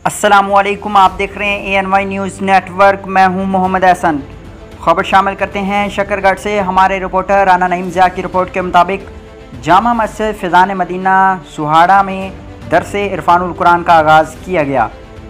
अस्सलामुअलैकुम, आप देख रहे हैं ANY न्यूज़ नेटवर्क। मैं हूं मोहम्मद हसन। खबर शामिल करते हैं शकरगढ़ से। हमारे रिपोर्टर राना नईम की रिपोर्ट के मुताबिक जामा मस्जिद फैज़ान मदीना सोहवाड़ा में दरस इरफान अलकुरान का आगाज़ किया गया,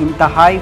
इंतहाई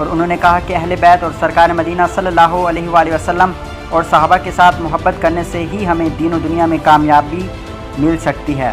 और उन्होंने कहा कि अहलबेत और सरकार मदीना सल्लल्लाहु अलैहि वसल्लम और सहाबा के साथ मोहब्बत करने से ही हमें दीन और दुनिया में कामयाबी मिल सकती है।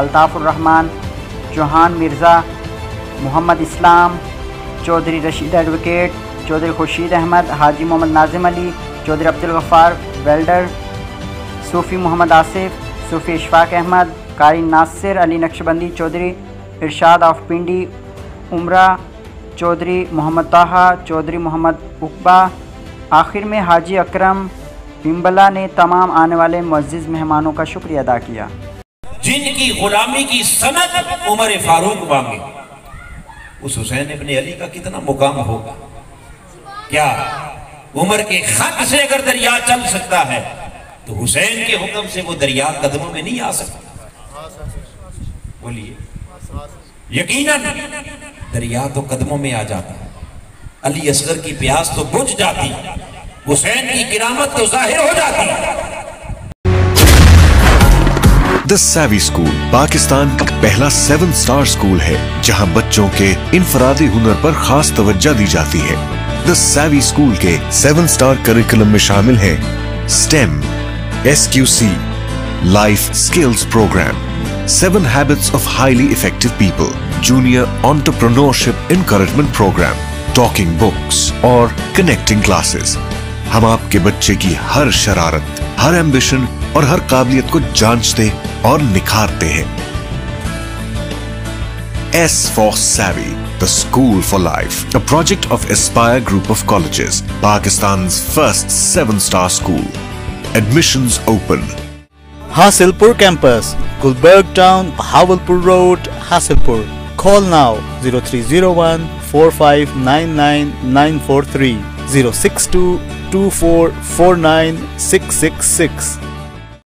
अल्ताफ़ुर रहमान, चौहान मिर्ज़ा, मोहम्मद इस्लाम, चौधरी रशीद एडवोकेट, चौधरी खुर्शीद अहमद, हाजी मोहम्मद नाजिम अली, चौधरी अब्दुल गफ़ार वेल्डर, सूफ़ी मोहम्मद आसिफ, सूफ़ी इशफाक अहमद, कारी नासिर अली नक्शबंदी, चौधरी इरशाद ऑफ पिंडी उमरा, चौधरी मोहम्मद ताहा, चौधरी मोहम्मद उकबा, आखिर में हाजी अकरम बिम्बला ने तमाम आने वाले मुअज़्ज़िज़ मेहमानों का शुक्रिया अदा किया। जिनकी गुलामी की सनद उमर फारूक मांगे, उस हुसैन इब्न अली का कितना मुकाम होगा। क्या उमर के खत से अगर दरिया चल सकता है तो हुसैन के हुक्म से वो दरिया कदमों में नहीं आ सकता। बोलिए, यकीनन दरिया तो कदमों में आ जाता, अली असगर की प्यास तो बुझ जाती, हुसैन की किरामत तो जाहिर हो जाती। द सैवी स्कूल पाकिस्तान का पहला 7 स्टार स्कूल है, जहां बच्चों के इनफरादी हुनर पर खास तवज्जो दी जाती है। द सैवी स्कूल के 7 स्टार करिकुलम में शामिल है STEM, SQC, Life Skills Program, 7 Habits of Highly Effective People, Junior Entrepreneurship Encouragement Program, Talking Books और Connecting Classes। हम आपके बच्चे की हर शरारत, हर एम्बिशन और हर काबिलियत को जांचते और निखारते हैं। S for Savvy, the School for Life, a project of Aspire Group of Colleges, Pakistan's first 7-star school. Admissions open. Hasilpur Campus, Gulberg Town, Bahawalpur Road, Hasilpur. Call now 0301 4599 943 062 2449 666.